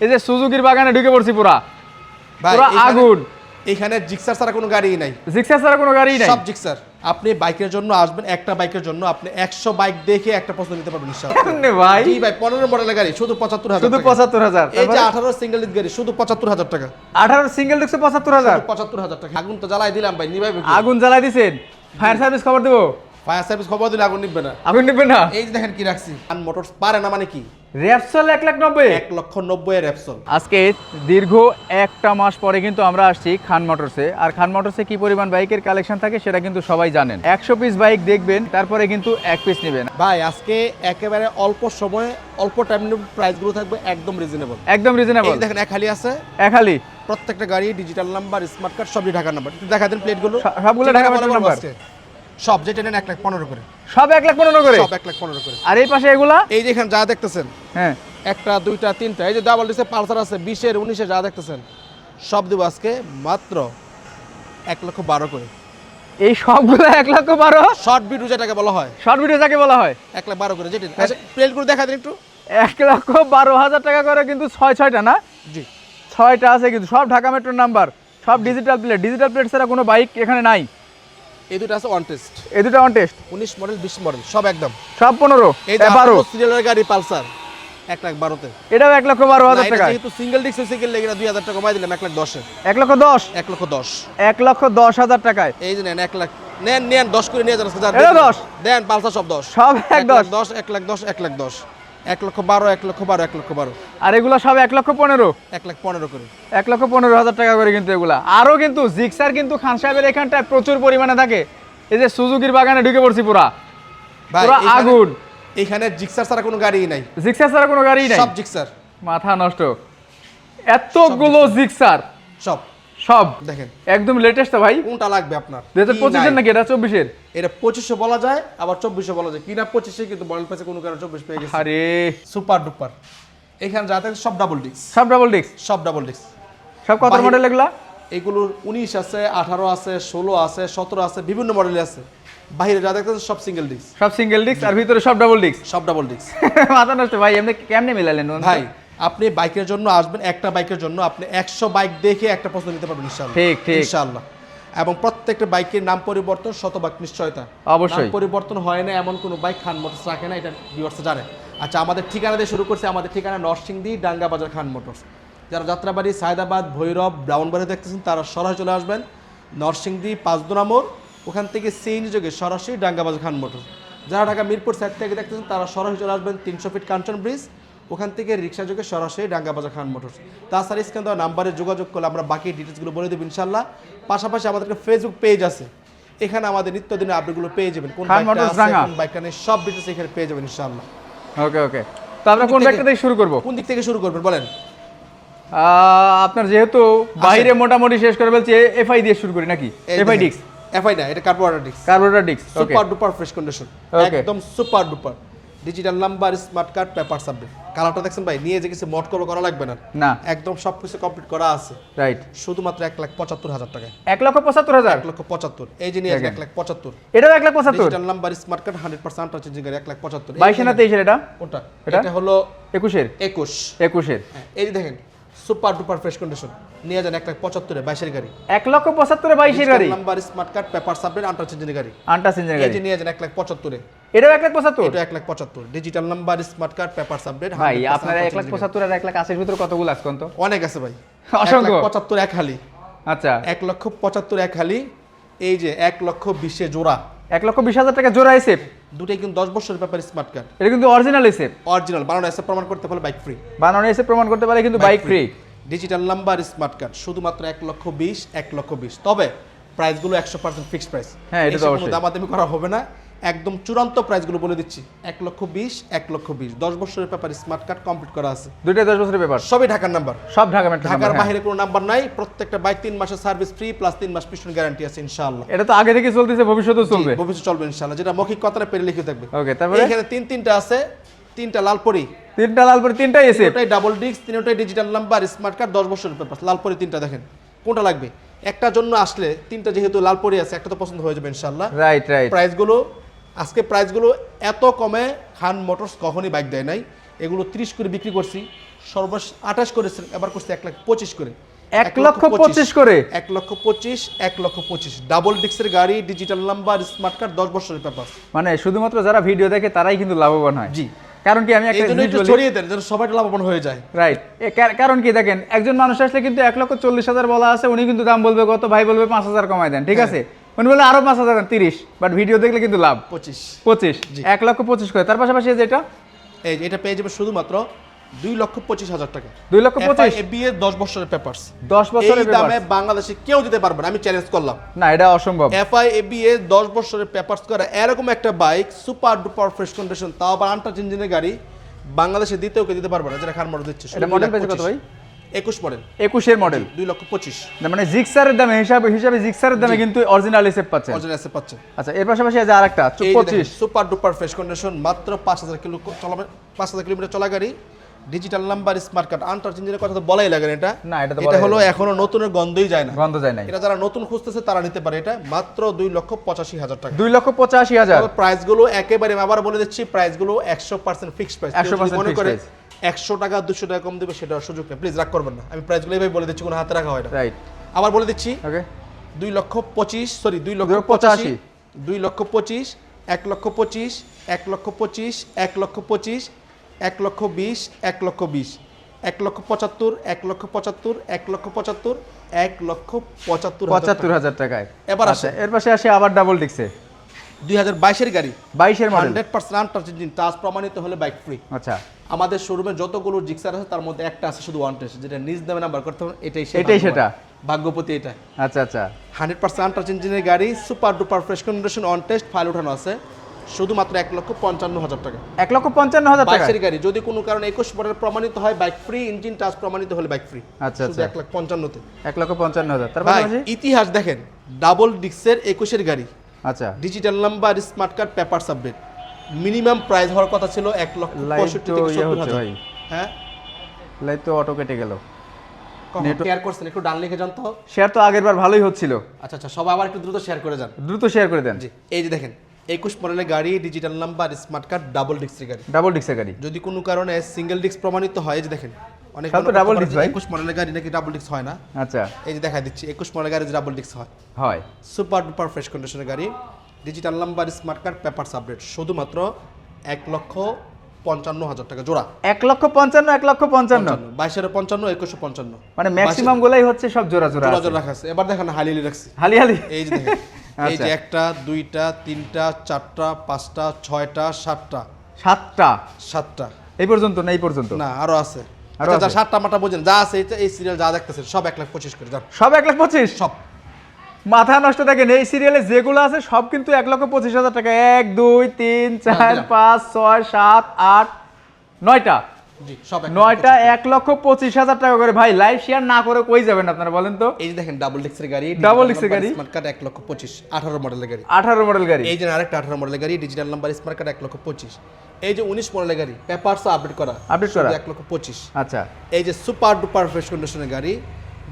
এই যে সুজুকির বাগানে ঢুকে পড়ছি পুরা ভাই পুরা আগুন। এখানে জিক্সার ছাড়া কোনো গাড়ি নাই, জিক্সার ছাড়া কোনো গাড়ি নাই, সব জিক্সার। আপনি বাইকের জন্য আসবেন, একটা বাইকের জন্য আপনি 100 বাইক দেখে একটা পছন্দ নিতে পারবেন ইনশাআল্লাহ। কেমনে ভাই? জি ভাই, 15 মডেলের গাড়ি শুধু 75,000 শুধু টাকা। 75,000। এই যে 18 সিঙ্গেল ডিস্ক গাড়ি শুধু 75,000 টাকা। 18 সিঙ্গেল ডিস্ক 75,000। 75,000 টাকা। আগুন তো জ্বালাই দিলাম ভাই, নিভাইবে কি? আগুন জ্বালাই দিছেন। ফায়ার সার্ভিস খবর দেব? ফায়ার সার্ভিস খবর দিলে আগুন নিবে না। আগুন নিবেন না? এই যে দেখেন কি রাখছি, খান মোটরস পারে না মানে কি? র্যাপসল 1,90,000। 1,90,000 এর র্যাপসল। আজকে দীর্ঘ একটা মাস পরে কিন্তু আমরা আসছি খান মোটরসে। আর খান মোটরসে কি পরিমাণ বাইকের কালেকশন থাকে সেটা কিন্তু সবাই জানেন। 100 পিস বাইক দেখবেন, তারপরে কিন্তু 1 পিস নেবেন। ভাই আজকে একেবারে অল্প সময়ে অল্প টাইম প্রাইস গুলো থাকবে একদম রিজনেবল। একদম রিজনেবল। এই দেখেন এক খালি আছে, খালি প্রত্যেকটা গাড়ি ডিজিটাল নাম্বার, স্মার্ট কার্ড, সবই ঢাকার নাম্বার। একটু দেখা দেন প্লেটগুলো, সবগুলো ঢাকা নাম্বার। সব যেটা নেন 1,15,000 করে, সব 1,15,000 করে, সব 1,15,000 করে। আর এই পাশে এগুলা এই যে এখানে যা দেখতেছেন, হ্যাঁ একটা দুইটা তিনটা, এই যে ডাবল ডিসে পালসার আছে 20-এর 19-এর যা দেখতেছেন সব দেবো আজকে মাত্র 1,12,000 করে। এই সবগুলো 1,12,000। শর্ট ভিডিও যেটাকে বলা হয়, শর্ট ভিডিও যাকে বলা হয়, 1,12,000 করে। যেটা আচ্ছা প্লেটগুলো দেখা দেন একটু। 1,12,000 টাকা করে কিন্তু 6টা না? জি 6টা আছে কিন্তু সব ঢাকা মেট্রোর নাম্বার, সব ডিজিটাল প্লেট। ডিজিটাল প্লেট ছাড়া কোনো বাইক এখানে নাই। এই দুটো আছে অন টেস্ট, এই দুটো অন টেস্ট। 19 মডেল 20 মডেল সব একদম সব 15, এই যে 12। সিরিয়ালের গাড়ি পালসার 1,12,000 এটাও 1,12,000 টাকা। যেহেতু সিঙ্গেল ডিস্ক সিঙ্গেল লেগে 2,000 টাকা কমাই দিলাম 1,10,000 এ। 1,10,000 1,10,000 1,10,000 টাকায়। এই যে নেন 1 লাখ, নেন 10 করে নিয়ে যান আজকে। এটা 10 দেন পালসার সব 10, সব 1,10,000 1,10,000 1,10,000 1,10,000 1,12,000 1,12,000 1,12,000 আর এগুলো সব 1,15,000 1,15,000 করে। 1,15,000 টাকা করে কিন্তু এগুলা। আরো কিন্তু জিক্সার কিন্তু খান সাহেবের এখানটায় প্রচুর পরিমাণে থাকে। এই যে সুজুকির বাগানে ঢুকে পড়ছি পুরা ভাই পুরা আগুন। এখানে জিক্সার ছাড়া কোনো গাড়ি নাই, জিক্সার ছাড়া কোনো গাড়ি নাই, সব জিক্সার। মাথা নষ্ট, এতগুলো জিক্সার সব সব দেখেন একদম লেটেস্ট তো ভাই। কোনটা লাগবে আপনার? 2025 নাকি এটা 24? এটা 2500 বলা যায়, আবার 2400 বলা যায়। কিনা 2500 কিন্তু বলেন পাশে কোনো কারণে 24 পেয়ে গেছে। আরে সুপার ডুপার। এখানে যা থাকে সব ডাবল ডিস্ক, সব ডাবল ডিস্ক, সব ডাবল ডিস্ক। সব কত বাহির- মডেল এগুলা? এগুলোর 19 আছে, 18 আছে, 16 আছে, 17 আছে, বিভিন্ন মডেল আছে। বাইরে যা দেখতেছেন সব সিঙ্গেল ডিস্ক, সব সিঙ্গেল ডিস্ক, আর ভিতরে সব ডাবল ডিস্ক। সব ডাবল ডিস্ক। মাথা নষ্ট ভাই, এমনি কেমনে মিলালেন ভাই আপনি বাইকের জন্য আসবেন, একটা বাইকের জন্য আপনি 100 বাইক দেখে একটা পছন্দ নিতে পারবেন ইনশাআল্লাহ। ঠিক, ঠিক। ইনশাআল্লাহ। এবং প্রত্যেকটা বাইকের নাম পরিবর্তন শতভাগ নিশ্চয়তা। অবশ্যই। নাম পরিবর্তন হয় না এমন কোনো বাইক খান মোটরস রাখে না, এটা ভিউয়ার্স জানে। আচ্ছা আমাদের ঠিকানা দিয়ে শুরু করছে। আমাদের ঠিকানা নরসিংদী ডাঙ্গা বাজার খান মোটরস। যারা যাত্রাবাড়ি, সায়দাবাদ, ভৈরব, ব্রাউনবাড়ি দেখতেছেন তারা সরাসরি চলে আসবেন নরসিংদী 5 নম্বর, ওখান থেকে সিএনজি যোগে সরাসরি ডাঙ্গা বাজার খান মোটরস। যারা ঢাকা মিরপুর সাইড থেকে দেখতেছেন তারা সরাসরি চলে আসবেন 300 ফিট কাঞ্চন ব্রিজ, ওখান থেকে রিক্সা যোগে সরাসরি ডাঙ্গা বাজার খান মোটরস। তাছাড়া স্ক্যান দেওয়া নাম্বারে যোগাযোগ করলে আমরা বাকি ডিটেলসগুলো বলে দেবো ইনশাল্লাহ। পাশাপাশি আমাদের একটা ফেসবুক পেজ আছে, এখানে আমাদের নিত্যদিনের আপডেটগুলো পেয়ে যাবেন, কোন খান বাইকটা মোটরস আছে রাঙ্গা। কোন বাইকটা নেই সব ডিটেলস এখানে পেয়ে যাবেন ইনশাআল্লাহ। ওকে ওকে, তো আমরা কোন ব্যাগটা থেকে শুরু করব? কোন দিক থেকে শুরু করবেন বলেন? আপনার যেহেতু বাইরে মোটামুটি শেষ করে বলছি, এফআই দিয়ে শুরু করি নাকি? এফআই ডিস্ক, এফআই না, এটা carburettor disc, carburettor disc. Okay, super duper fresh condition, Okay. একদম super duper. Digital number, smart card, paper submit. কালারটা দেখছেন ভাই, নিয়ে যে কিছু মড করা লাগবে না, না একদম সবকিছু কমপ্লিট করা আছে। রাইট, শুধুমাত্র 1,75,000 টাকায়। 1,75,000। 1,75,000 এই যে নিয়ে আসবে 1,75,000। এটাও 1,75,000। ডিজিটাল নাম্বার, স্মার্ট কার্ড, 100% আন্টার চেঞ্জিং গাড়ি 1,75,000। 22 না 23 এটা? কোনটা? এটা? এটা হলো 21 21। হ্যাঁ, এই যে দেখেন সুপার ডুপার ফ্রেশ কন্ডিশন, নিয়ে যান 1,75,000 এ 22 এর গাড়ি। 1,75,000 22 গাড়ি, number, smart card, paper submit, আন্টার চেঞ্জিং গাড়ি। আন্টাস ইঞ্জিন এই গাড়ি। যে নিয়ে যান 1,75,000 এ। এটাও 1,75,000। এটা 1,75,000 digital number, smart card, paper submit. ভাই আপনারা 1,75,000 আর 1,80,000 এর ভিতরে কতগুলো আছে কোন তো? অনেক আছে ভাই, অসংখ্য। 1,75,000 এক হালি, আচ্ছা 1,75,000 এক হালি। এই যে 1,20,000 জোড়া, 1,20,000 টাকা জোড়া এসেপ। দুটোই কিন্তু 10 বছরের পেপার স্মার্ট কার্ড, এটা কিন্তু অরিজিনাল এসেপ, অরিজিনাল বানানো আছে, প্রমাণ করতে পারলে বাইক ফ্রি। বানানো এসে প্রমাণ করতে পারে কিন্তু bike free. Digital number, smart card শুধুমাত্র 1,20,000 1,20,000। তবে প্রাইসগুলো 100% ফিক্সড প্রাইস। হ্যাঁ, এটা তো অবশ্যই। দামাদামি করা হবে না, একদম চূড়ান্ত প্রাইসগুলো বলে দিচ্ছি। 1,20,000 1,20,000 10 বছরের পেপার স্মার্ট কার্ড কমপ্লিট করা আছে, দুইটাই 10 বছরের পেপার, সবই ঢাকার নাম্বার, সব ঢাকা মেট্রো। ঢাকার বাইরে কোনো নাম্বার নাই। প্রত্যেকটা বাইক 3 মাসের সার্ভিস ফ্রি প্লাস 3 মাস পিছন গ্যারান্টি আছে ইনশাআল্লাহ। এটা তো আগে থেকে চলতেছে, ভবিষ্যতেও চলবে। ভবিষ্যতে চলবে ইনশাআল্লাহ, যেটা মৌখিক কথাটা পেরে লিখে থাকবে। ওকে, তারপরে এখানে তিনটা আছে, তিনটা লালপরি, তিনটা লালপুরি, তিনটাই এসেপ। তিনটাই ডাবল ডিস্ক, তিনটাই ডিজিটাল নাম্বার, স্মার্ট কার্ড, 10 বছরের পেপার। লালপরি তিনটা দেখেন কোনটা লাগবে? একটার জন্য আসলে তিনটা যেহেতু লালপরি আছে, একটা তো পছন্দ হয়ে যাবে ইনশাআল্লাহ। Right right. প্রাইসগুলো আজকে প্রাইসগুলো এত কমে খান মোটরস কখনই বাইক দেয় নাই। এগুলো 30 করে বিক্রি করছি, সর্বশেষ 28 করেছেন, এবার করছে 1,25,000 করে। 1,25,000 করে 1,25,000 ডাবল ডিস্কের গাড়ি, ডিজিটাল নাম্বার, স্মার্ট কার্ড, 10 বছরের পেপার। মানে শুধুমাত্র যারা ভিডিও দেখে তারাই কিন্তু লাভবান হয়। জি, কারণ কি আমি এই একটা জন্য একটু visually- ছড়িয়ে দেন যেন সবাই লাভবান হয়ে যায়। রাইট, কারণ কি দেখেন, একজন মানুষ আসলে কিন্তু 1,40,000 বলা আছে, উনি কিন্তু দাম বলবে কত, ভাই বলবে 5,000 কমাই দেন, ঠিক আছে, উনি বলে আরো 5,000 দেন, 30, বাট ভিডিও দেখলে কিন্তু লাভ 25। 1,25,000 করে। তার পাশাপাশি যেটা এই যে এটা পেয়ে যাবে শুধুমাত্র 2,25,000 টাকা। 2,25,000 FIA 10 বছরের পেপারস। 10 বছরের এই দামে পেপার, বাংলাদেশে কেউ দিতে পারবে না, আমি চ্যালেঞ্জ করলাম। না এটা অসম্ভব। FIA 10 বছরের পেপারস করে এরকম একটা bike, super duper fresh condition, তাও আবার আনটাচ ইঞ্জিনের গাড়ি, বাংলাদেশে দ্বিতীয় কেউ দিতে পারবে না, যেটা খান মডেল দিচ্ছে। এটা মডেল পেয়েছে কত ভাই? 21 মডেল, 21 মডেল, 2,25,000 না মানে জিক্সারের দামে হিসাবে জিক্সারের দামে কিন্তু অরিজিনাল এসএফ পাচ্ছেন। অরিজিনাল এসে পাচ্ছে। আচ্ছা, এর পাশাপাশি আছে আরেকটা 25, সুপার ডুপার ফ্রেশ কন্ডিশন, মাত্র 5,000 কিলো চলাবে, 5,000 কিলোমিটার চলা গাড়ি, digital number, smart card, untouch ইঞ্জিনের কথা তো বলাই লাগে না। এটা না এটা তো এটা হলো এখনো নতুনের গন্ধই যায় না, গন্ধ যায় নাই। এটা যারা নতুন খুঁজতেছে তারা নিতে পারে। এটা মাত্র 2,85,000 টাকা। 2,85,000। প্রাইস গুলো একেবারে আমি আবার বলে দিচ্ছি, প্রাইস গুলো 100% ফিক্সড প্রাইস। 100% মনে fixed করে price। 100 টাকা 200 টাকা কম দেবে সেটা সুযোগ নেই, প্লিজ রাগ করবেন না। আমি প্রাইস গুলো এইভাবে বলে দিচ্ছি, কোনো হাতে রাখা হয় না। রাইট, আবার বলে দিচ্ছি, ওকে, 2,25,000, সরি 2,85,000, 2,25,000, 1,25,000, 1,25,000, 1,25,000, 1,20,000, 1,20,000, 1,75,000, 1,75,000, 1,75,000, 75,000 টাকায়। এবার আচ্ছা, এর পাশে আসে আবার ডাবল ডিক্সে 2022 এর গাড়ি, 22 এর মডেল। 100% আনটাচ ইঞ্জিন, টাচ প্রমাণিত হলে বাইক ফ্রি। আচ্ছা, আমাদের শোরুমে যতগুলো জিক্সার আছে তার মধ্যে একটা আছে শুধু ওয়ান টেস্ট, যেটা নিজ দামে নাম্বার করতে হবে, এটাই সেটা ভাগ্যপতি। এটা আচ্ছা আচ্ছা 100% আনটাচ ইঞ্জিনের গাড়ি, super duper fresh condition, on test, file উঠানো আছে, শুধুমাত্র 1,55,000 টাকা। 1,55,000 টাকা। 22 গাড়ি, যদি কোনো কারণে 21 মডেল প্রমাণিত হয় বাইক ফ্রি, ইঞ্জিন টাচ প্রমাণিত হলে বাইক ফ্রি। আচ্ছা শুধু আচ্ছা 1,55,000 তে। 1,55,000। তার ভাই পাশাপাশি ইতিহাস দেখেন, ডাবল ডিক্সের 21 এর গাড়ি, আচ্ছা, digital number, smart card, papers update, minimum price হওয়ার কথা ছিল 1,65,000 থেকে লাইট তো ইয়ে হচ্ছে 70,000। ভাই, হ্যাঁ, লাইট তো অটো কেটে গেল। শেয়ার করছেন একটু ডান লিখে যান তো। শেয়ার তো আগের বার ভালোই হচ্ছিল। আচ্ছা আচ্ছা, সবাই আবার একটু দ্রুত শেয়ার করে যান। দ্রুত শেয়ার করে দেন। জি, এই যে দেখেন 21 মডেলের গাড়ি, digital number, smart card, double ডিস্কের গাড়ি। ডাবল ডিক্সের গাড়ি, যদি কোনো কারণে সিঙ্গেল ডিস্ক প্রমাণিত হয়, এই যে দেখেন অনেক সব তো double disc ভাই। 21 মডেলের গাড়ি নাকি ডাবল ডিস্ক হয় না। আচ্ছা, এই যে দেখা দিচ্ছি 21 মডেলের গাড়ি ডাবল ডিস্ক হয়। হয় সুপার ডুপার ফ্রেশ কন্ডিশনের গাড়ি, digital number, smart card, papers update, শুধুমাত্র 1,55,000 টাকা জোড়া। 1,55,000, 1,55,000, 22 55, 2155, মানে ম্যাক্সিমাম গুলাই হচ্ছে সব জোড়া জোড়া জোড়া আছে। জোড়া রাখা আছে। এবার দেখেন হালিলি রাখছি, হালি হালি। এই যে দেখেন এই যে আচ্ছা। 1টা 2টা 3টা 4টা 5টা 6টা 7টা 7টা 7টা, এই পর্যন্ত না, এই পর্যন্ত না আরো আছে। আরো আচ্ছা আছে? 7টা মাটা বোঝেন যা আছে, এই সিরিয়াল যা দেখতেছেন সব 1,25,000 করে যান সব 1,25,000। সব। মাথা নষ্ট দেখেন, এই সিরিয়ালে যেগুলো আছে সব কিন্তু 1,25,000 টাকা। 1 2 3 4 5 6 7 8 9টা, জি সব 9টা 1,25,000 টাকা করে। ভাই লাইভ শেয়ার না করে কই যাবেন আপনারা বলেন তো? এই যে দেখেন ডাবল ডিস্কের গাড়ি, Double disc এর গাড়ি। স্মার্ট কার্ড 1,25,000, 18 মডেলের গাড়ি। 18 মডেল গাড়ি, এই যে আরেকটা 18 মডেলের গাড়ি, ডিজিটাল নাম্বার, স্মার্ট কার্ড 1,25,000। এই যে 19 মডেলের গাড়ি, পেপারস আপডেট করা, Update করা। 1,25,000। আচ্ছা, এই যে সুপার ডুপার ফ্রেশ কন্ডিশনের গাড়ি,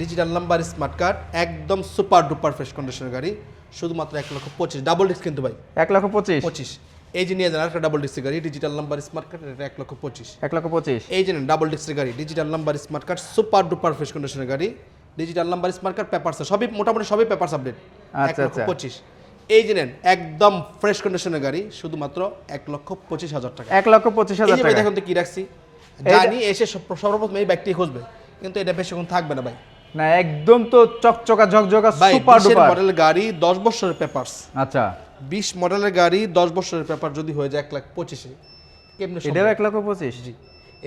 ডিজিটাল নাম্বার, স্মার্ট কার্ড, একদম সুপার ডুপার ফ্রেশ কন্ডিশনের গাড়ি, শুধুমাত্র 1,25,000। ডাবল ডিস্ক কিন্তু ভাই 1,25,000, 25। এই যে নিয়ে যান আরেকটা ডাবল ডিস্কের গাড়ি, ডিজিটাল নাম্বার, স্মার্ট কার্ড, এটা 1,25,000। 1,25,000। এই যে ডাবল ডিস্কের গাড়ি, digital number, smart card, super duper fresh কন্ডিশনের গাড়ি, digital number, smart card, papers, সবই মোটামুটি সবই পেপারস আপডেট, আচ্ছা, আচ্ছা। 1,25,000। এই যে নেন একদম ফ্রেশ কন্ডিশনের গাড়ি, শুধুমাত্র 1,25,000 টাকা। 1,25,000 এই যে ভাই টাকা। দেখুন তো কি রাখছি, জানি এসে সর্বপ্রথম এই ব্যাগটি খুঁজবে, কিন্তু এটা বেশিক্ষণ থাকবে না ভাই। না একদম তো চকচকা ঝকঝকা ভাই সুপার 20 ডুপার। মডেলের গাড়ি, 10 বছরের পেপারস। আচ্ছা, 20 মডেলের গাড়ি, 10 বছরের পেপার যদি হয়ে যায় 1,25,000, কেমনে এটাও সম্ভব? 1,25,000। জি,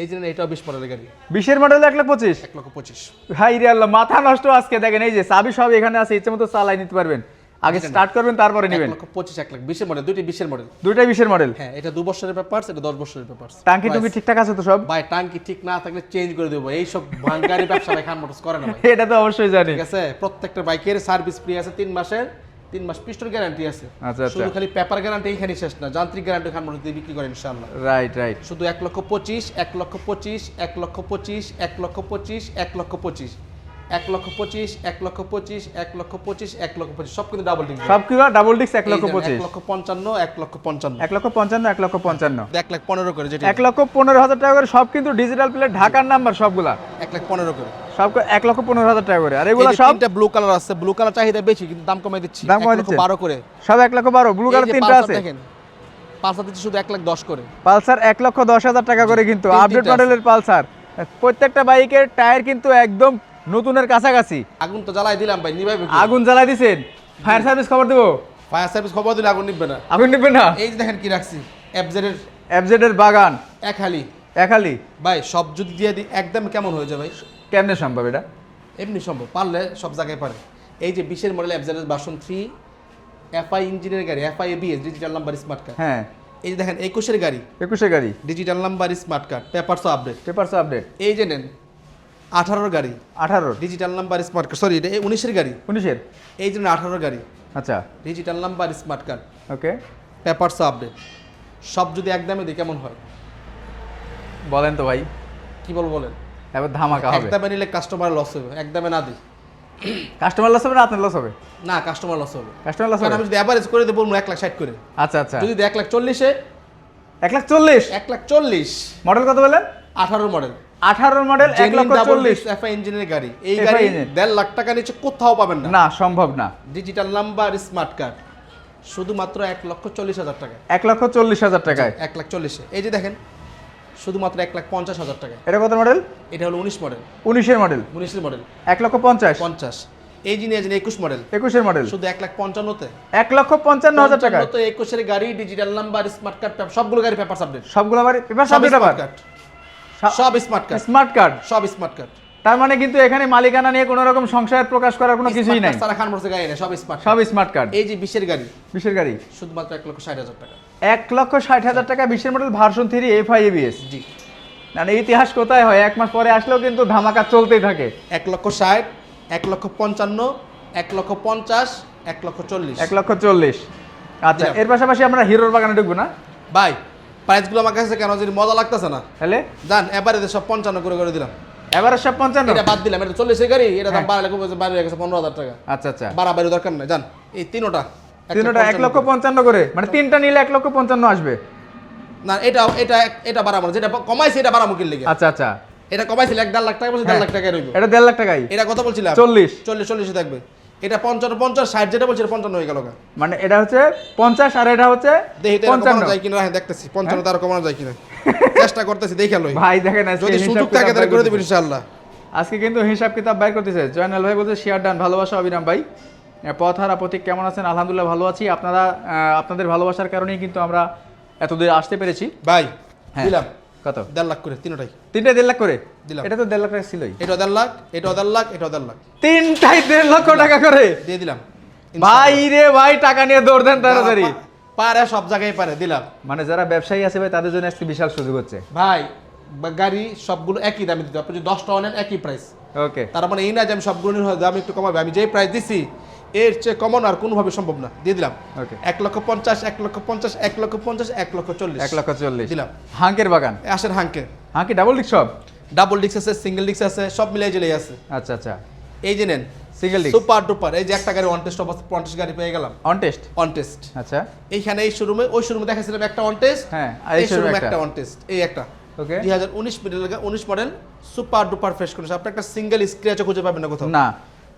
এই জন্য এটাও 20 মডেলের গাড়ি, 20 মডেল 1,25,000। 1,25,000। হাই রে আল্লাহ, মাথা নষ্ট আজকে। দেখেন এই যে চাবি সব এখানে আছে, ইচ্ছে মতো চালাই নিতে পারবেন। আগে স্টার্ট করবেন তারপরে নেবেন। 1,25,000, 1,20,000 মডেল, দুইটি 20 মডেল। দুইটাই 20 মডেল। হ্যাঁ, এটা 2 বছরের পেপারস, এটা 10 বছরের পেপারস। টাঙ্কি টুঙ্কি ঠিকঠাক আছে তো সব? ভাই টাঙ্কি ঠিক না থাকলে চেঞ্জ করে দেবো, এই সব ভাঙারি ব্যবসা ভাই খান মোটরস করে না ভাই। এটা তো অবশ্যই জানি। ঠিক আছে, প্রত্যেকটা বাইকের সার্ভিস ফ্রি আছে 3 মাসের, 3 মাস পিস্টন গ্যারান্টি আছে। আচ্ছা, আচ্ছা। শুধু খালি পেপার গ্যারান্টি এখানে শেষ না, যান্ত্রিক গ্যারান্টি খান মোটরস দিয়ে বিক্রি করে ইনশাআল্লাহ। Right right. শুধু 1,25,000, 1,25,000, 1,25,000, 1,25,000, 1,25,000, 1,25,000, 1,25,000, 1,25,000, 1,25,000, 1,25,000 সব কিন্তু ডাবল ডিস্ক। সব কি ডাবল ডিস্ক 1,25,000, 1,55,000, 1,55,000, 1,55,000, 1,55,000, 1,15,000 করে যেটা 1,15,000 টাকা করে সব কিন্তু ডিজিটাল প্লেট, ঢাকার নাম্বার সবগুলা 1,15,000 করে। সব 1,15,000 টাকা করে। আর এগুলো এই যে সব তিনটা ব্লু কালার আছে, ব্লু কালার চাহিদা বেশি কিন্তু দাম কমাই দিচ্ছি, দাম কমাই দিচ্ছেন? 1,12,000 করে। সব 1,12,000, ব্লু কালার তিনটা আছে। দেখেন পালসার দিচ্ছি শুধু 1,10,000 করে। পালসার 1,10,000 টাকা করে কিন্তু তিন আপডেট তিনটা মডেলের পালসার। প্রত্যেকটা বাইকের টায়ার কিন্তু একদম নতুনের কাছাকাছি। আগুন তো জ্বালাই দিলাম ভাই, নিভাইবে কি? আগুন জ্বালাই দিছেন? ফায়ার সার্ভিস খবর দেবো? ফায়ার সার্ভিস খবর দিলে আগুন নিবে না। আগুন নিবে না? এই যে দেখেন কি রাখছি, এফজেড এফজেড এর বাগান এক হালি একালি। ভাই, সব যদি দিয়ে দিই একদম কেমন হয়ে যায় ভাই? কেমনে সম্ভব এটা? এমনি সম্ভব, পারলে সব জায়গায় পারে। এই যে 20-এর মডেল এফজেড ভার্সন 3 এফআই ইঞ্জিনের গাড়ি, FI ABS digital number smart card. হ্যাঁ, এই যে দেখেন 21-এর গাড়ি, 21-এর গাড়ি, digital number smart card, papers update. Papers update. এই যে নেন 18-এর গাড়ি, 18-র, digital number smart card, sorry এটা 19-এর গাড়ি, 19-এর। এই যে 18-এর গাড়ি, আচ্ছা, digital number smart card, okay. Papers update, সব যদি একদমে দিই কেমন হয় বলেন তো ভাই, কি বলবো বলেন? এবার ধামাকা হবে। একদমে নিলে কাস্টমার লস হবে, একদমে না দিই কাস্টমার লস হবে না আপনার লস হবে? না, কাস্টমার লস হবে। কাস্টমার লস কারণ হবে। আমি যদি অ্যাভারেজ করে দেবো 1,60,000 করে, আচ্ছা আচ্ছা, যদি 1,40,000-এ 1,40,000 1,40,000 মডেল কত বলেন? 18 মডেল, 18-র মডেল 1,40,000 এফআই ইঞ্জিনের গাড়ি, এই FI গাড়ি ইঞ্জিন। 1.5 লাখ টাকা নিচে কোথাও পাবেন না। না, সম্ভব না। ডিজিটাল নাম্বার স্মার্ট কার্ড শুধুমাত্র 1,40,000 টাকা, 1,40,000 টাকায়। 1,40,000। এই যে দেখেন শুধুমাত্র 1,50,000 টাকা। এটা কত মডেল? এটা হলো 19 মডেল, 19-এর মডেল, 19-এর মডেল 1,50,000। 50। এই যে নিয়ে 21 মডেল, 21-এর মডেল শুধু 1,55,000-তে। 1,55,000 টাকায়। তো 21-এর গাড়ি, ডিজিটাল নাম্বার স্মার্ট কার্ড, সবগুলো গাড়ি পেপারস আপডেট, সবগুলো আবার পেপার সব আপডেট আবার। স্মার্ট কার্ড, সব স্মার্ট কার্ড, স্মার্ট কার্ড। সব স্মার্ট কার্ড। তার মানে কিন্তু এখানে মালিকানা নিয়ে কোনো রকম সংশয় প্রকাশ করার কোনো কিছুই নাই। সারা খান মোটরসের গাড়ি না, সব স্মার্ট, সব স্মার্ট কার্ড। এই যে 20-এর গাড়ি, 20-এর গাড়ি শুধুমাত্র 1,60,000 টাকা। 1,60,000 টাকা 20-এর মডেল ভার্সন 3 এফআই এবিএস। জি, মানে ইতিহাস কোথায় হয়, এক মাস পরে আসলেও কিন্তু ধামাকা চলতেই থাকে। 1,60,000, 1,55,000, 1,50,000, 1,40,000। 1,40,000। আচ্ছা, দিলাম। এর পাশাপাশি আমরা হিরোর বাগানে ঢুকবো না? ভাই প্রাইসগুলো আমার কাছে কেন যদি মজা লাগতেছে না, তাহলে জান এবারে সব 55 করে দিলাম। এবারে সব 55। এটা বাদ দিলাম, এটা 40-এর গাড়ি, এটা দাম হ্যাঁ। বাড়ালে বাড়ি গেছে 15,000 টাকা। আচ্ছা আচ্ছা, বাড়াবাড়ি দরকার নাই, জান এই তিনোটা তিনটা 1,55,000 করে, মানে তিনটা নিলে 1,55,000 আসবে। না, এটা এটা এটা বাড়াবো না, যেটা কমাইছে এটা বাড়াবো কি লেগে। আচ্ছা আচ্ছা, এটা কমাইছিল 1.5 লাখ টাকা, বলছে 1.5 লাখ টাকায় রইব। এটা 1.5 লাখ টাকাই। এটা কত বলছিলাম? 40। 40 থাকবে। এটা 55, 50, 60 যেটা বলছিল 55 হয়ে গেল। মানে এটা হচ্ছে 50 আর এটা হচ্ছে দেখি তো কমানো 55। যায় কিনা, হ্যাঁ দেখতেছি 55 তার কমানো যায় কিনা, চেষ্টা করতেছি, দেখে লই। ভাই দেখেন আজকে যদি হিসাব সুযোগ কিতাব থাকে তাহলে বাইর করে দেব করতেছে। ইনশাআল্লাহ। আজকে কিন্তু হিসাব কিতাব বাইর করতেছে জয়নাল ভাই, বলতে শেয়ার ডান, ভালোবাসা অবিরাম ভাই। পথ হারা প্রতীক কেমন আছেন? আলহামদুলিল্লাহ ভালো আছি। আপনারা আপনাদের ভালোবাসার কারণেই কিন্তু আমরা এতদূর আসতে পেরেছি ভাই হ্যাঁ। দিলাম কত? 1.5 লাখ করে তিনটাই। তিনটা 1.5 লাখ করে দিলাম। এটা তো 1.5 লাখ টাকা ছিলই। এটা 1.5 লাখ, এটা 1.5 লাখ, এটা 1.5 লাখ, তিনটাই 1.5 লক্ষ টাকা করে দিয়ে দিলাম। ভাই রে ভাই, টাকা নিয়ে দৌড় দেন তাড়াতাড়ি। পারে সব জায়গায় পারে, দিলাম। মানে যারা ব্যবসায়ী আছে ভাই, তাদের জন্য আজকে বিশাল সুযোগ হচ্ছে ভাই গাড়ি সবগুলো একই দামে দিতে, আপনি যদি 10 টাকা নেন একই প্রাইস। ওকে, তার মানে এই না যে আমি সবগুলো নিয়ে দাম একটু কমাবে, আমি যেই প্রাইস দিছি এর চেয়ে কমানো আর কোনোভাবে সম্ভব না, দিয়ে দিলাম। ওকে, 1,50,000, 1,50,000, 1,50,000, 1,40,000, 1,40,000 দিলাম। হাঙ্কের বাগান। আসেন হাঙ্কে, হাঙ্কি ডাবল ডিস্ক সব, ডাবল ডিস্ক আছে, সিঙ্গেল ডিস্ক আছে, সব মিলাই জেলেই আছে। আচ্ছা আচ্ছা, এই যে নেন সিঙ্গেল ডিস্ক সুপার ডুপার, এই যে একটা গাড়ি অন টেস্ট অবস্থা, 50 গাড়ি পেয়ে গেলাম অন টেস্ট। On test. আচ্ছা, এইখানে এই শোরুমে, ওই শোরুমে দেখাছিলাম একটা অন টেস্ট, হ্যাঁ, আর এই এই শোরুমে শোরুমে একটা একটা অন টেস্ট, এই একটা ওকে 2019 model, 19 model super duper fresh condition, আপনি একটা সিঙ্গেল স্ক্র্যাচও খুঁজে পাবেন না কোথাও। না,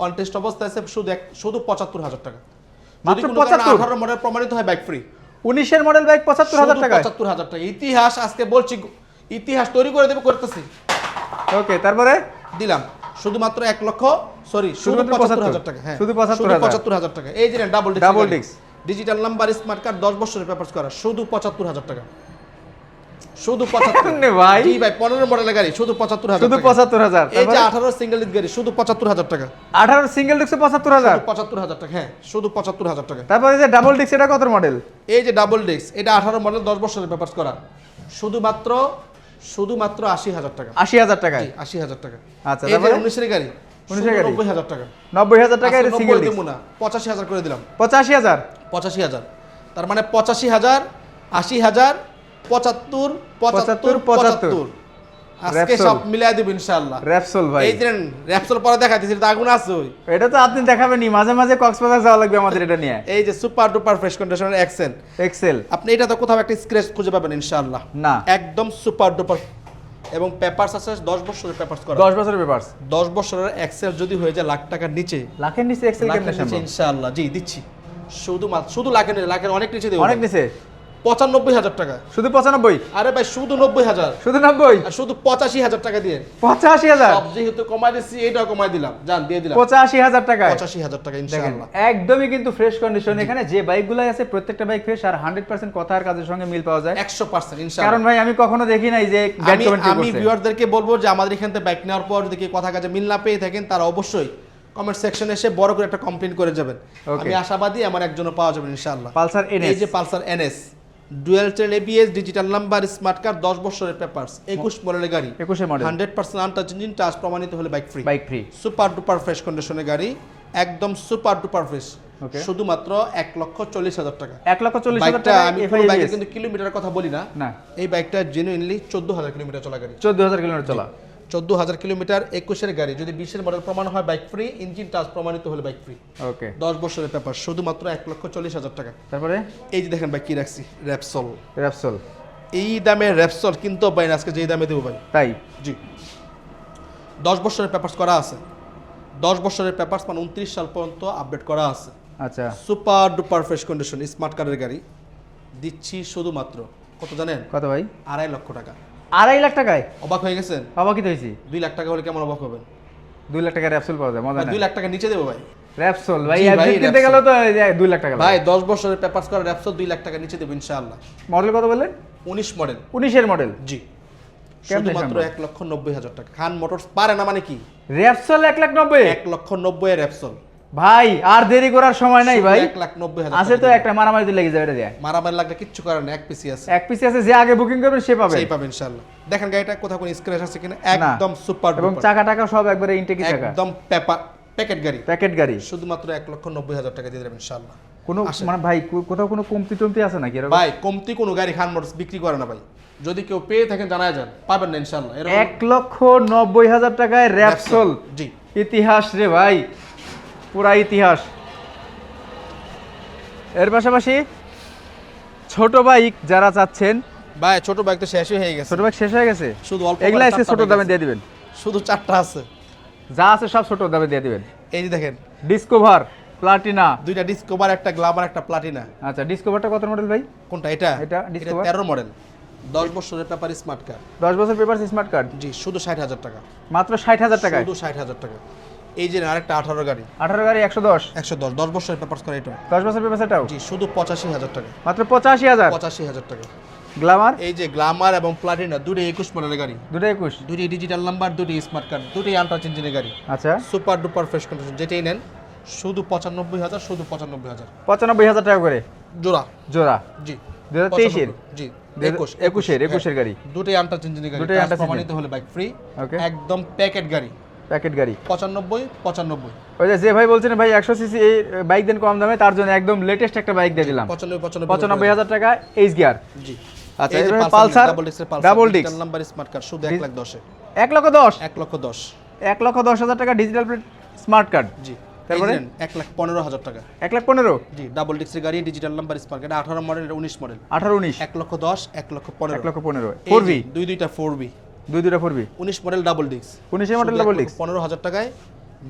অন টেস্ট অবস্থায় আছে, শুধু 75,000 টাকা। মাত্র যদি কোনো কারণে 75? 18 মডেল প্রমাণিত হয় বাইক ফ্রি। 19-এর মডেল বাইক 75,000 টাকা। 75,000 টাকা ইতিহাস, আজকে বলছি ইতিহাস তৈরি করে দেব, করতেছি। ওকে, তারপরে দিলাম শুধুমাত্র 1 লক্ষ, সরি শুধু শুধুমাত্র 75,000 টাকা। হ্যাঁ, শুধু 75,000 75,000 টাকা। এই যে double double disc, digital number smart card, 10 বছরের পেপারস করা, শুধু 75,000 টাকা। শুধু 75 নে ভাই, জি ভাই, 15 মডেলের গাড়ি শুধু 75,000 শুধু টাকা। 75,000। এই যে তারপরে 18 সিঙ্গেল ডিস্ক গাড়ি শুধু 75,000 টাকা। 18 সিঙ্গেল ডিস্ক 75,000। 75,000 টাকা, হ্যাঁ শুধু 75,000 টাকা। তারপরে যে ডাবল ডিস্ক, এটা কত মডেল? এই যে ডাবল ডিস্ক, এটা 18 মডেল, 10 বছরের পেপারস করা, শুধুমাত্র 80,000 টাকা। 80,000 টাকায়। 80,000 টাকা। আচ্ছা, এই যে তারপরে 19-এর গাড়ি, 19-এর গাড়ি 90,000 টাকা। 90,000 টাকা এর সিঙ্গেল ডিস্ক। দেবো না, 85,000 করে দিলাম। 85,000। 85,000, তার মানে 85,000, 80,000, 75, 75, 75, আজকে সব মিলাই দেব ইনশাআল্লাহ। র‍্যাপসোল ভাই, এই যে র‍্যাপসোল পরে দেখাইতেছি, এটা আগুন আছে ওই। এটা তো আপনি দেখাবেনই, মাঝে মাঝে কক্সবাজার যাওয়া লাগবে আমাদের এটা নিয়ে। এই যে সুপার ডুপার ফ্রেশ কন্ডিশনের এক্সেল, আপনি এটা তো কোথাও একটা স্ক্র্যাচ খুঁজে পাবেন ইনশাআল্লাহ না, একদম সুপার ডুপার। এবং পেপারস আছে 10 বছরের পেপারস করা, 10 বছরের পেপারস। 10 বছরের এক্সেল যদি হয়ে যায় লাখ টাকার নিচে, লাখের নিচে এক্সেল কেমনে সম্ভব? ইনশাআল্লাহ জি দিচ্ছি। শুধু লাখের নিচে, লাখের অনেক নিচে দেব। অনেক নিচে 95,000 টাকা। শুধু 95? আরে ভাই শুধু 90,000, শুধু 90? আর শুধু 85,000 টাকা দিয়ে 85,000? সব যেহেতু কমাই দিচ্ছি, এইটাও কমাই দিলাম, জান দিয়ে দিলাম 85,000 টাকা। 85,000 টাকা ইনশাআল্লাহ। একদমই কিন্তু ফ্রেশ কন্ডিশন। এখানে যে বাইকগুলাই আছে প্রত্যেকটা বাইক ফ্রেশ আর 100% কথা আর কাজের সঙ্গে মিল পাওয়া যায় 100% ইনশাআল্লাহ। কারণ ভাই আমি কখনো দেখি নাই যে ব্যাড কমেন্ট আমি করছে। ভিউয়ারদেরকে বলবো যে আমাদের এখান থেকে বাইক নেওয়ার পর যদি কেউ কথা কাজে মিল না পেয়ে থাকেন, তারা অবশ্যই কমেন্ট সেকশনে এসে বড় করে একটা কমপ্লেইন করে যাবেন। আমি আশাবাদী আমার একজনও পাওয়া যাবে ইনশাআল্লাহ। পালসার এনএস, এই যে Pulsar NS dual channel ABS, digital number, smart card, 10 বছরের পেপারস, 21 মডেলের গাড়ি, 21 মডেল, 100% আনটাচ ইঞ্জিন, টাচ প্রমাণিত হলে bike free. Bike free, super duper fresh কন্ডিশনের গাড়ি, একদম সুপার ডুপার ফ্রেশ। ওকে, শুধুমাত্র 1,40,000 টাকা। 1,40,000 টাকা। আমি পুরো বাইকের কিন্তু কিলোমিটারের কথা বলি না, না, এই বাইকটা জেনুইনলি 14,000 কিলোমিটার চলা গাড়ি। 14,000 কিলোমিটার চলা, 14,000 কিলোমিটার, 21 এর গাড়ি। যদি 20 এর মডেল প্রমাণ হয় বাইক ফ্রি, ইঞ্জিন টাচ প্রমাণিত হলে বাইক ফ্রি। ওকে, 10 বছরের পেপার, শুধুমাত্র 1,40,000 টাকা। তারপরে এই যে দেখেন ভাই কি রাখছি, র‍্যাপসোল। র‍্যাপসোল, এই দামে র‍্যাপসোল কিন্তু ভাই আজকে যেই দামে দেবো ভাই, তাই জি 10 বছরের পেপারস করা আছে। 10 বছরের পেপারস মানে 29 সাল পর্যন্ত আপডেট করা আছে। আচ্ছা, super duper fresh condition smart কার্ডের গাড়ি দিচ্ছি শুধুমাত্র কত জানেন? কত ভাই? 2.5 লক্ষ টাকা। 2.5 লাখ টাকায়? অবাক হয়ে গেছেন? অবাক হইছি। 2 লাখ টাকা হলে কেমন অবাক হবেন? 2 লাখ টাকা র‍্যাপসোল পাওয়া যায়, মজা না? 2 লাখ টাকা নিচে দেবো ভাই র‍্যাপসোল ভাই, জি ভাই, এফজেড কিনতে গেল তো 2 লাখ টাকা ভাই। 10 বছরের পেপারস করা র‍্যাপসোল 2 লাখ টাকা নিচে দেবো ইনশাআল্লাহ। মডেল কত বললেন? 19 মডেল। 19 এর মডেল, জি কেমনে শুধুমাত্র সম্ভব? 1,90,000 টাকা। খান মোটরস পারে না মানে কি? র‍্যাপসোল 1,90,000? 1,90,000 এর র‍্যাপসোল ভাই আর দেরি করার সময় নাই ভাই। 1,90,000 আছে তো একটা মারামারি তো লেগে যাবে এটা দিয়ে। মারামারি লাগলে কিচ্ছু করার না, এক পিসি আছে। এক পিসি আছে, যে আগে বুকিং করবেন সে পাবে, সেই পাবে ইনশাআল্লাহ। দেখেন গাড়িটা কোথাও কোনো স্ক্র্যাচ আছে কিনা, একদম সুপার এবং ডুপার। চাকা টাকা সব একবারে ইনটেকি চাকা, একদম প্যাকেট গাড়ি, প্যাকেট গাড়ি। শুধুমাত্র 1,90,000 টাকা দিয়ে দেবেন ইনশাআল্লাহ। কোনো মানে ভাই কোথাও কোনো কমতি টমতি আছে নাকি এরকম? ভাই কমতি কোনো গাড়ি খান মোটরস বিক্রি করে না ভাই। যদি কেউ পেয়ে থাকেন জানায় যান, পাবেন না ইনশাআল্লাহ। 1,90,000 টাকায় র‍্যাপসোল, জি ইতিহাস রে ভাই, পুরা ইতিহাস। এর পাশাপাশি ছোট বাইক যারা চাচ্ছেন, ভাই ছোট বাইক তো শেষই হয়ে গেছে, ছোট বাইক শেষ হয়ে গেছে, শুধু অল্প এগুলা করে এসে চারটা ছোট বাইক দামে আছে। দিয়ে দিবেন, শুধু 4টা আছে, যা আছে সব ছোট দামে দিয়ে দিবেন। এই যে দেখেন ডিসকভার, প্লাটিনা, 2টা ডিসকভার, একটা গ্ল্যামার, একটা প্লাটিনা। আচ্ছা, ডিসকভারটা কত মডেল ভাই? কোনটা? এটা এটা ডিসকভার 13 মডেল, 10 বছরের পেপার, স্মার্ট কার্ড। 10 বছর পেপার, স্মার্ট কার্ড, জি শুধু 60,000 টাকা। মাত্র 60,000 টাকায়? শুধু 60,000 টাকা। এই যে আরেকটা 18 গাড়ি, 18 গাড়ি 110, 110, 10 বছরের পেপারস করে এটা। 10 বছর পেপার সেটাও জি শুধু 85,000 টাকা। মাত্র 85,000? 85,000 টাকা। গ্ল্যামার, এই যে গ্ল্যামার এবং প্লাটিনা, দুটোই 21 মডেলের গাড়ি, দুটো 21, দুটোই ডিজিটাল নাম্বার, দুটোই স্মার্ট কার্ড, দুটোই আনটাচ ইঞ্জিনের গাড়ি। আচ্ছা, সুপার ডুপার ফ্রেশ কন্ডিশন, যেটাই নেন শুধু 95,000, শুধু 95,000 95,000 টাকা করে জোড়া। জোড়া। জি 2023 এর? জি 21 এর গাড়ি, দুটোই আনটাচ ইঞ্জিনের গাড়ি, দুটোই টাচ আনটাচ প্রমাণিত হলে বাইক ফ্রি। ওকে, একদম প্যাকেট গাড়ি, প্যাকেট গাড়ি। 95। ওই যে ভাই বলছেন ভাই 100 সিসি এই বাইক দেন কম দামে, তার জন্য একদম লেটেস্ট একটা বাইক দিয়ে দিলাম 95,000 টাকা, এইচ গিয়ার। জি আচ্ছা, এই যে এবারে পালসার ডাবল ডিস্কের Pulsar, double disc, digital number, smart card, শুধু 1,10,000 1,10,000 1,10,000 1,10,000 টাকা ডিজিটাল প্লেট স্মার্ট কার্ড। জি তারপরে 1,15,000 টাকা। 1,15,000? জি ডাবল ডিস্কের গাড়ি, digital number, smart card, 18 model, 19 model, 18-19, 1,10,000 1,15,000 1,15,000 4V, দুইটা 4V, দুইটা 4V, 19 মডেল ডাবল ডিস্ক, 19 এর মডেল ডাবল ডিস্ক 15,000 টাকায়।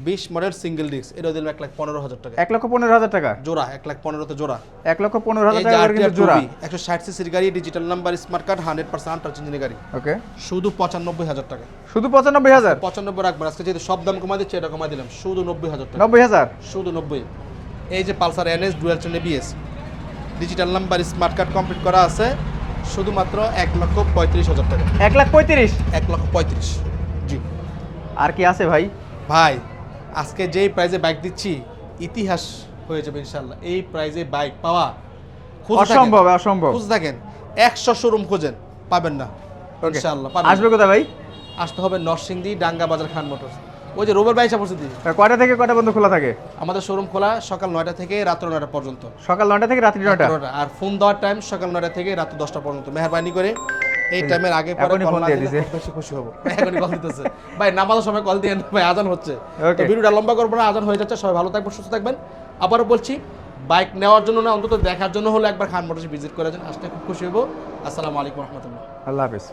20 মডেল সিঙ্গেল ডিস্ক, এটা দিলাম 1,15,000 টাকা। 1,15,000 টাকা জোড়া, 1,15,000 তে জোড়া। 1,15,000 এই যে টাকা করে কিন্তু জোড়া। 160 সিসির গাড়ি, digital number, smart card, 100% untouch ইঞ্জিনের গাড়ি, ওকে, শুধু 95,000 টাকা। শুধু 95,000? 95 রাখবেন, আজকে যেহেতু সব দাম কমা দিচ্ছে, এটা কমা দিলাম শুধু 90,000 টাকা। 90,000? শুধু 90। এই যে Pulsar NS dual channel ABS, digital number, smart card complete করা আছে, শুধুমাত্র 1,35,000 টাকা। 1,35,000? 1,35,000 জি। আর কি আছে ভাই? ভাই আজকে যেই প্রাইজে বাইক দিচ্ছি, ইতিহাস হয়ে যাবে ইনশাআল্লাহ। এই প্রাইজে বাইক পাওয়া অসম্ভব, অসম্ভব। খুঁজ থাকেন 100 শোরুম খোঁজেন, পাবেন না ইনশাআল্লাহ। পাবেন। আসবে কোথায় ভাই? আসতে হবে নরসিংদী, ডাঙ্গা বাজার, খান মোটরস। ওই যে রোববার বাইসা পড়ছে দিদি। কয়টা থেকে কয়টা পর্যন্ত খোলা থাকে? আমাদের শোরুম খোলা সকাল 9টা থেকে রাত 9টা পর্যন্ত। সকাল 9টা থেকে রাত্রি 9টা? আর ফোন দেওয়ার টাইম সকাল 9টা থেকে রাত 10টা পর্যন্ত। মেহরবানি করে এই টাইমের আগে পরে এখনই call ফোন না দিয়ে দিলে দিছে। খুব বেশি খুশি হব। এখনই কল দিতেছে ভাই, নামাজের সময় কল দিয়ে ভাই, আজান হচ্ছে। তো Okay. ভিডিওটা লম্বা করবো না, আজান হয়ে যাচ্ছে। সবাই ভালো থাকবেন, সুস্থ থাকবেন। আবারও বলছি, বাইক নেওয়ার জন্য না, অন্তত দেখার জন্য হলো একবার খান মোটরস ভিজিট করে যান, আসতে খুব খুশি হবো। আসসালামু আলাইকুম রহমতুল্লাহ। আল্লাহ হাফেজ।